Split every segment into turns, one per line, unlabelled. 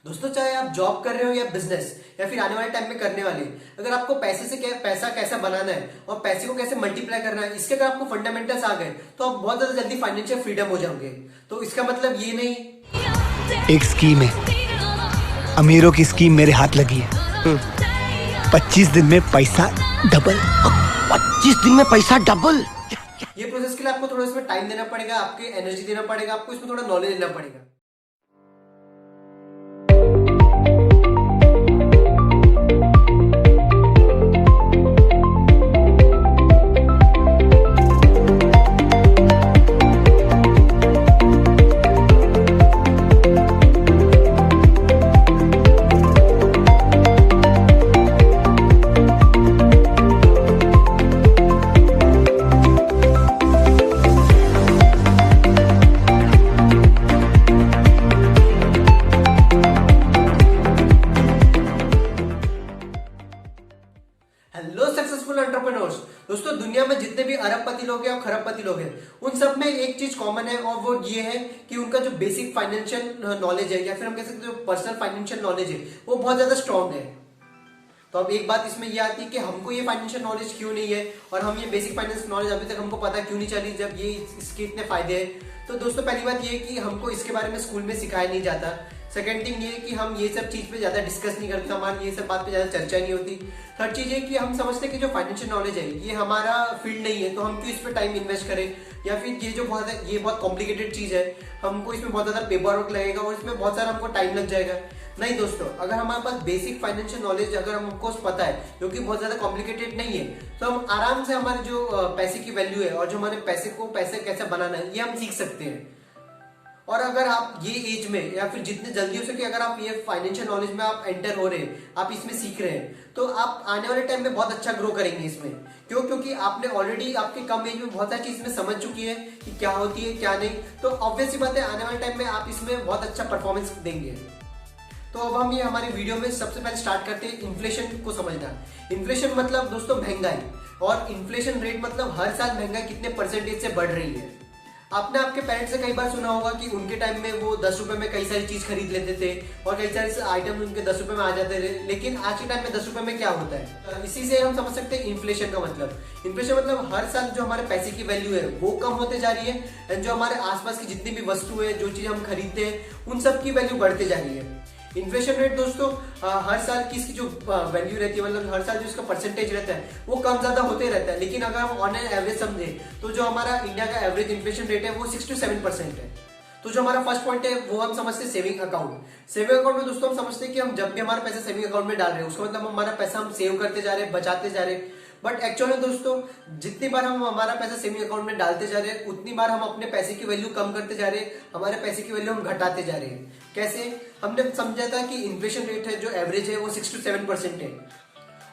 दोस्तों, चाहे आप जॉब कर रहे हो या बिजनेस या फिर आने वाले टाइम में करने वाले, अगर आपको पैसे से पैसा कैसा बनाना है और पैसे को कैसे मल्टीप्लाई करना है, इसके अगर आपको फंडामेंटल्स आ गए तो आप बहुत ज्यादा जल्दी फाइनेंशियल फ्रीडम हो जाओगे। तो इसका मतलब ये नहीं।
एक स्कीम है, अमीरों की स्कीम मेरे हाथ लगी है। 25 दिन में पैसा डबल।
25 दिन में पैसा डबल?
ये प्रोसेस के लिए आपको थोड़ा इसमें टाइम देना पड़ेगा, आपके एनर्जी देना पड़ेगा, आपको इसमें थोड़ा नॉलेज देना पड़ेगा। Hello successful entrepreneurs. दोस्तों, दुनिया में जितने भी अरबपति लोग हैं और खरबपति लोग हैं, उन सब में एक चीज कॉमन है और वो ये है कि उनका जो बेसिक फाइनेंशियल नॉलेज है या फिर हम कह सकते हैं जो पर्सनल फाइनेंशियल नॉलेज है वो बहुत ज्यादा स्ट्रांग है। तो अब एक बात इसमें ये आती है कि हमको ये फाइनेंशियल नॉलेज क्यों नहीं है और हम ये बेसिक फाइनेंस नॉलेज अभी तक हमको पता क्यों नहीं चली, जब ये इसके इतने फायदे हैं। तो दोस्तों, पहली बात ये है कि हमको इसके बारे में स्कूल में सिखाया नहीं जाता। सेकंड थिंग ये है कि हम ये सब चीज पे ज्यादा डिस्कस नहीं करते, हमारी ये सब बात पे ज्यादा चर्चा नहीं होती। थर्ड चीज है कि हम समझते हैं कि जो फाइनेंशियल नॉलेज है ये हमारा फील्ड नहीं है, तो हम क्यों इस पे टाइम इन्वेस्ट करें, या फिर ये बहुत कॉम्प्लिकेटेड चीज है, हमको इसमें बहुत ज्यादा पेपर वर्क लगेगा और इसमें बहुत सारा हमको टाइम लग जाएगा। नहीं दोस्तों, अगर हमारे पास बेसिक फाइनेंशियल नॉलेज अगर हमको पता है जो कि बहुत ज्यादा कॉम्प्लिकेटेड नहीं है, तो हम आराम से हमारे जो पैसे की वैल्यू है और जो हमारे पैसे कैसे बनाना है ये हम सीख सकते हैं। और अगर आप ये एज में या फिर जितने जल्दी हो सके अगर आप ये फाइनेंशियल नॉलेज में आप एंटर हो रहे हैं, आप इसमें सीख रहे हैं, तो आप आने वाले टाइम में बहुत अच्छा ग्रो करेंगे इसमें। क्यों? क्योंकि आपने ऑलरेडी आपके कम एज में बहुत सारी चीज में समझ चुकी है कि क्या होती है क्या नहीं। तो ऑब्वियसली बात है, आने वाले टाइम में आप इसमें बहुत अच्छा परफॉर्मेंस देंगे। तो अब हम ये हमारे वीडियो में सबसे पहले स्टार्ट करते हैं इन्फ्लेशन को समझना। इन्फ्लेशन मतलब दोस्तों महंगाई, और इन्फ्लेशन रेट मतलब हर साल महंगाई कितने परसेंटेज से बढ़ रही है। आपने आपके पेरेंट्स से कई बार सुना होगा कि उनके टाइम में वो 10 रुपए में कई सारी चीज खरीद लेते थे और कई सारे आइटम उनके 10 रुपए में आ जाते थे, लेकिन आज के टाइम में 10 रुपए में क्या होता है। इसी से हम समझ सकते हैं इन्फ्लेशन का मतलब। इन्फ्लेशन मतलब हर साल जो हमारे पैसे की वैल्यू है वो कम होते जा रही है, एंड जो हमारे आसपास की जितनी भी वस्तु है, जो चीज हम खरीदते हैं, उन सब की वैल्यू बढ़ते जा रही है। इन्फ्लेशन रेट दोस्तों हर साल की इसकी जो वैल्यू रहती है, मतलब हर साल जो इसका परसेंटेज रहता है वो कम ज्यादा होते रहता है। लेकिन अगर हम ऑन एन एवरेज समझे तो जो हमारा इंडिया का एवरेज इन्फ्लेशन रेट है वो 6 to 7% है। तो जो हमारा फर्स्ट पॉइंट है वो हम समझते हैं सेविंग अकाउंट। सेविंग अकाउंट में दोस्तों हम समझते हैं कि हम जब भी हमारा पैसा सेविंग अकाउंट में डाल रहे हैं उसका मतलब हमारा पैसा हम सेव करते जा रहे हैं, बचाते जा रहे हैं। बट एक्चुअली दोस्तों जितनी बार हम हमारा पैसा सेविंग अकाउंट में डालते जा रहे हैं उतनी बार हम अपने पैसे की वैल्यू कम करते जा रहे हैं, हमारे पैसे की वैल्यू हम घटाते जा रहे हैं। कैसे? हमने समझा था कि इन्फ्लेशन रेट है जो एवरेज है वो 6 to 7% है,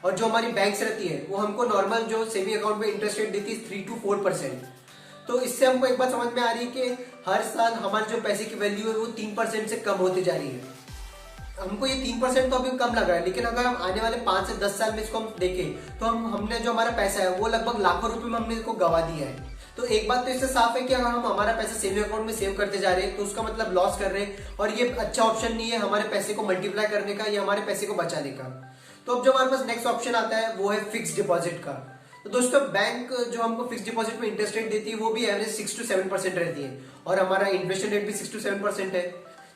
और जो हमारी बैंक्स रहती है वो हमको नॉर्मल जो सेविंग अकाउंट में इंटरेस्ट रेट देती है 3 to 4%। तो इससे हमको एक बात समझ में आ रही है कि हर साल हमारे जो पैसे की वैल्यू है वो 3% से कम होती जा रही है। हमको ये 3% तो अभी कम लग रहा है, लेकिन अगर हम आने वाले 5 से 10 साल में इसको हम देखें तो हमने जो हमारा पैसा है वो लगभग लाखों रुपए में हमने इसको गवा दिया है। तो एक बात तो इससे साफ है कि अगर हम हमारा पैसा सेविंग अकाउंट में सेव करते जा रहे हैं तो उसका मतलब लॉस कर रहे हैं, और ये अच्छा ऑप्शन नहीं है हमारे पैसे को मल्टीप्लाई करने का या हमारे पैसे को बचाने का। तो अब जो हमारे पास नेक्स्ट ऑप्शन आता है वो है फिक्स डिपॉजिट का। तो दोस्तों बैंक जो हमको फिक्स डिपॉजिट में इंटरेस्ट रेट देती है वो भी एवरेज 6 to 7% रहती है, और हमारा इन्फ्लेशन रेट भी 6 to 7% है।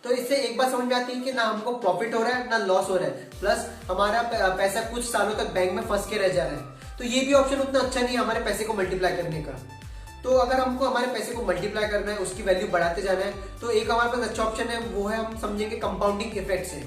तो इससे एक बात समझ में आती है कि ना हमको प्रॉफिट हो रहा है ना लॉस हो रहा है, प्लस हमारा पैसा कुछ सालों तक बैंक में फंस के रह जा रहा है। तो ये भी ऑप्शन उतना अच्छा नहीं है हमारे पैसे को मल्टीप्लाई करने का। तो अगर हमको हमारे पैसे को मल्टीप्लाई करना है, उसकी वैल्यू बढ़ाते जाना है, तो एक हमारे पास अच्छा ऑप्शन है वो है हम समझेंगे कंपाउंडिंग इफेक्ट से।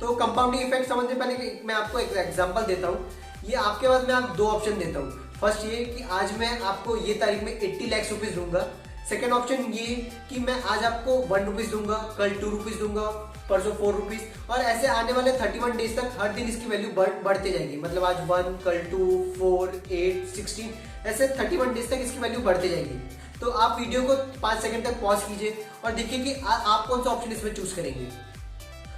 तो कंपाउंडिंग इफेक्ट समझने पहले मैं आपको एक एग्जांपल देता हूँ। ये आपके पास मैं आप दो ऑप्शन देता हूँ। फर्स्ट ये कि आज मैं आपको ये तारीख में 80 लाख रुपीज दूंगा। सेकेंड ऑप्शन ये कि मैं आज आपको 1 रुपीज दूंगा, कल 2 रुपीज दूंगा, परसों 4 रुपीज, और ऐसे आने वाले 31 डेज तक हर दिन इसकी वैल्यू बढ़ती जाएगी। मतलब आज 1, कल 2, 4, 8, 16, ऐसे 31 डेज तक इसकी वैल्यू बढ़ती जाएगी। तो आप वीडियो को 5 सेकंड तक पॉज कीजिए और देखिए कि आप कौन सा ऑप्शन इसमें चूज करेंगे।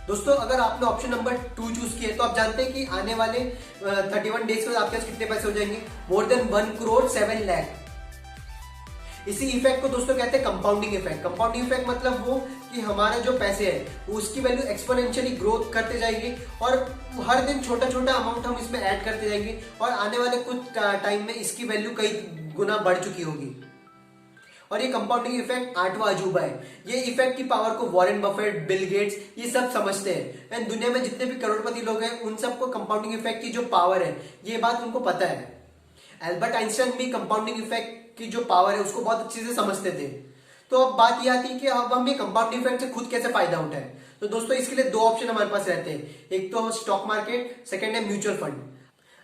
दोस्तों अगर आपने ऑप्शन नंबर 2 चूज किया तो आप जानते हैं कि आने वाले 31 डेज के बाद आपके पास कितने पैसे हो जाएंगे? More than 1 crore 7 lakh. इसी इफेक्ट को दोस्तों कहते हैं कंपाउंडिंग इफेक्ट। कंपाउंडिंग इफेक्ट मतलब वो कि हमारे जो पैसे है उसकी वैल्यू एक्सपोनेंशियली ग्रोथ करते जाएगी और हर दिन छोटा छोटा अमाउंट हम इसमें ऐड करते जाएंगे और आने वाले कुछ टाइम में इसकी वैल्यू कई गुना बढ़ चुकी होगी। और ये कंपाउंडिंग इफेक्ट 8वां अजूबा है। ये इफेक्ट की पावर को वॉरेन बफेट, बिल गेट्स ये सब समझते हैं एंड दुनिया में जितने भी करोड़पति लोग हैं उन सबको कंपाउंडिंग इफेक्ट की जो पावर है ये बात उनको पता है। एल्बर्ट आइंस्टाइन भी कंपाउंडिंग इफेक्ट की जो पावर है उसको बहुत अच्छे से समझते थे। तो अब बात यह आती है कि अब हम ये कंपाउंडिंग इफेक्ट से खुद कैसे फायदा उठाएं। तो दोस्तों इसके लिए दो ऑप्शन हमारे पास रहते हैं, एक तो स्टॉक मार्केट, सेकंड है म्यूचुअल फंड।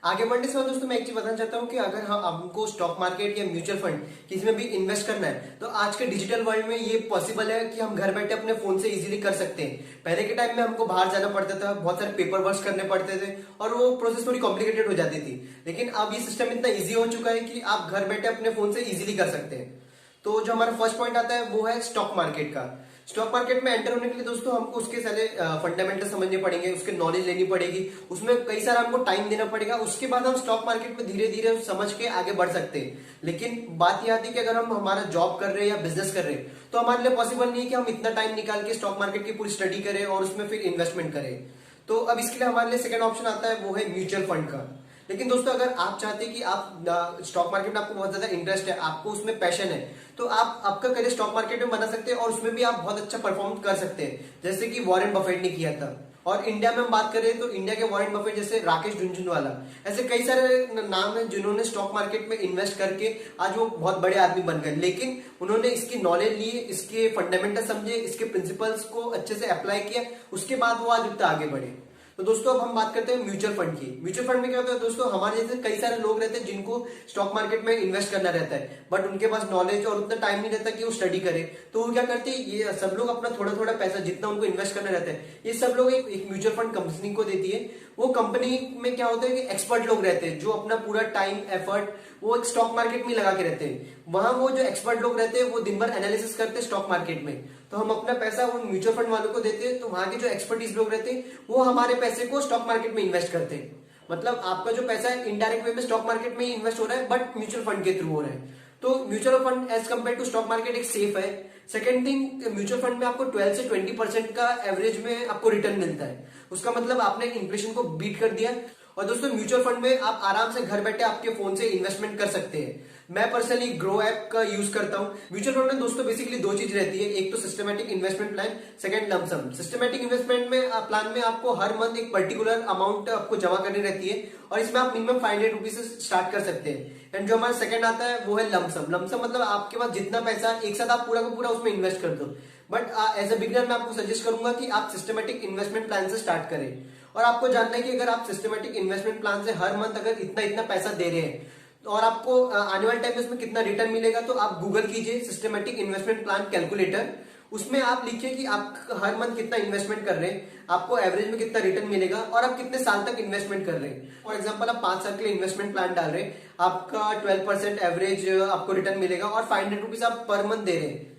आगे बढ़ने से दोस्तों मैं एक चीज बताना चाहता हूं कि अगर हमको स्टॉक मार्केट या म्यूचुअल फंड किसी में भी इन्वेस्ट करना है तो आज के डिजिटल वर्ल्ड में ये पॉसिबल है कि हम घर बैठे अपने फोन से इजीली कर सकते हैं। पहले के टाइम में हमको बाहर जाना पड़ता था, बहुत सारे पेपर वर्क करने पड़ते थे और वो प्रोसेस थोड़ी कॉम्प्लिकेटेड हो जाती थी, लेकिन अब ये सिस्टम इतना ईजी हो चुका है कि आप घर बैठे अपने फोन से इजीली कर सकते हैं। तो जो हमारा फर्स्ट पॉइंट आता है वो है स्टॉक मार्केट का। स्टॉक मार्केट में एंटर होने के लिए दोस्तों हमको उसके सारे फंडामेंटल समझने पड़ेंगे, उसके नॉलेज लेनी पड़ेगी, उसमें कई सारा हमको टाइम देना पड़ेगा। उसके बाद हम स्टॉक मार्केट में धीरे धीरे समझ के आगे बढ़ सकते हैं। लेकिन बात यह आती है कि अगर हम हमारा जॉब कर रहे हैं या बिजनेस कर रहे हैं तो हमारे लिए पॉसिबल नहीं है कि हम इतना टाइम निकाल के स्टॉक मार्केट की पूरी स्टडी करें और उसमें फिर इन्वेस्टमेंट करें। तो अब इसके लिए हमारे लिए सेकंड ऑप्शन आता है वो है म्यूचुअल फंड का। लेकिन दोस्तों अगर आप चाहते हैं कि आप स्टॉक मार्केट में आपको बहुत ज्यादा इंटरेस्ट है, आपको उसमें पैशन है, तो आप आपका करियर स्टॉक मार्केट में बना सकते हैं और उसमें भी आप बहुत अच्छा परफॉर्म कर सकते हैं, जैसे कि वॉरेन बफेट ने किया था। और इंडिया में हम बात करें तो इंडिया के वॉरेन बफेट जैसे राकेश झुनझुनवाला, ऐसे कई सारे नाम हैं जिन्होंने स्टॉक मार्केट में इन्वेस्ट करके आज वो बहुत बड़े आदमी बन गए। लेकिन उन्होंने इसकी नॉलेज ली, इसके फंडामेंटल समझे, इसके प्रिंसिपल्स को अच्छे से अप्लाई किया, उसके बाद वो आज उतना आगे बढ़े। तो दोस्तों अब हम बात करते हैं म्यूचुअल फंड की। म्यूचुअल फंड में क्या होता है दोस्तों, हमारे जैसे कई सारे लोग रहते हैं जिनको स्टॉक मार्केट में इन्वेस्ट करना रहता है बट उनके पास नॉलेज और उतना टाइम नहीं रहता कि वो स्टडी करे। तो वो क्या करते हैं, ये सब लोग अपना थोड़ा थोड़ा पैसा जितना उनको इन्वेस्ट करना रहता है ये सब लोग एक म्यूचुअल फंड कंपनी को देती है। वो कंपनी में क्या होता है कि एक्सपर्ट लोग रहते हैं जो अपना पूरा टाइम एफर्ट वो एक स्टॉक मार्केट में लगा के रहते हैं। वहां वो जो एक्सपर्ट लोग रहते हैं वो दिन भर एनालिसिस करते हैं स्टॉक मार्केट में। तो हम अपना पैसा उन म्यूचुअल फंड वालों को देते हैं, तो वहां के जो एक्सपर्टीज लोग रहते हैं वो हमारे पैसे को स्टॉक मार्केट में इन्वेस्ट करते हैं। मतलब आपका जो पैसा है इनडायरेक्ट वे में स्टॉक मार्केट में ही इन्वेस्ट हो रहा है बट म्यूचुअल फंड के थ्रू हो रहा है। तो mutual fund as compare to stock market एक सेफ है। सेकंड थिंग, म्यूचुअल फंड में आपको 12 से 20% का एवरेज में आपको रिटर्न मिलता है। उसका मतलब आपने इन्फ्लेशन को बीट कर दिया। और दोस्तों म्यूचुअल फंड में आप आराम से घर बैठे आपके फोन से इन्वेस्टमेंट कर सकते हैं। मैं पर्सनली ग्रो ऐप का यूज करता हूं। म्यूचुअल फंड में दोस्तों बेसिकली दो चीज रहती है, एक तो systematic investment plan, second lump sum. Systematic investment में प्लान में आपको हर मंथ एक पर्टिकुलर अमाउंट आपको जमा करनी रहती है और इसमें आप मिनिमम 500 रुपीज से स्टार्ट कर सकते हैं। एंड जो हमारा सेकंड आता है वो है लमसम। लमसम मतलब आपके पास जितना पैसा एक साथ आप पूरा का पूरा उसमें इन्वेस्ट कर दो। बट एज ए बिगिनर मैं आपको सजेस्ट करूंगा कि आप सिस्टमैटिक इन्वेस्टमेंट प्लान से स्टार्ट करें। और आपको जानना है कि अगर आप सिस्टमैटिक इन्वेस्टमेंट प्लान से हर मंथ अगर इतना इतना पैसा दे रहे हैं और आपको आने वाले टाइम में उसमें कितना रिटर्न मिलेगा, तो आप गूगल कीजिए सिस्टमैटिक इन्वेस्टमेंट प्लान कैलकुलेटर। उसमें आप लिखिए कि आप हर मंथ कितना इन्वेस्टमेंट कर रहे हैं, आपको एवरेज में कितना रिटर्न मिलेगा और आप कितने साल तक इन्वेस्टमेंट कर रहे हैं। फॉर एग्जांपल आप 5 साल के लिए इन्वेस्टमेंट प्लान डाल रहे हैं, आपका 12% एवरेज आपको रिटर्न मिलेगा और 500 रुपीज आप पर मंथ दे रहे हैं,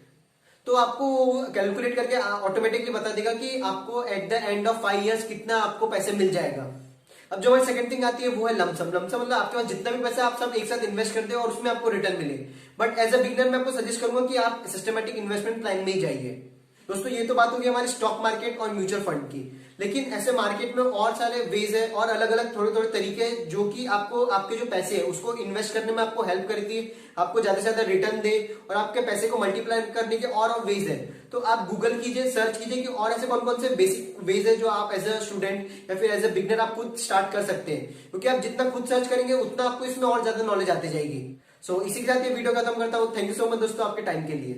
तो आपको कैलकुलेट करके ऑटोमेटिकली बता देगा कि आपको at the end of 5 years कितना आपको पैसे मिल जाएगा। अब जो हमारी सेकंड थिंग आती है वो है लमसम। लमसम मतलब आपके पास जितना भी पैसा आप सब एक साथ इन्वेस्ट करते हो और उसमें आपको रिटर्न मिले। बट एज अ बिगिनर मैं आपको सजेस्ट करूंगा कि आप सिस्टमैटिक इन्वेस्टमेंट प्लान में ही जाइए। दोस्तों ये तो बात होगी हमारी स्टॉक मार्केट और म्यूचुअल फंड की, लेकिन ऐसे मार्केट में और सारे वेज है और अलग अलग थोड़े थोड़े तरीके हैं जो कि आपको आपके जो पैसे है उसको इन्वेस्ट करने में आपको हेल्प करती है, आपको ज्यादा से ज्यादा रिटर्न दे और आपके पैसे को मल्टीप्लाई करने के और वेज है। तो आप गूगल कीजिए, सर्च कीजिए कि और ऐसे कौन कौन से बेसिक वेज है जो आप एज अ स्टूडेंट या फिर एज अ बिगनर आप खुद स्टार्ट कर सकते हैं, क्योंकि आप जितना खुद सर्च करेंगे उतना आपको इसमें और ज्यादा नॉलेज आती जाएगी। सो इसी के साथ ये वीडियो खत्म करता हूँ। थैंक यू सो मच दोस्तों आपके टाइम के लिए।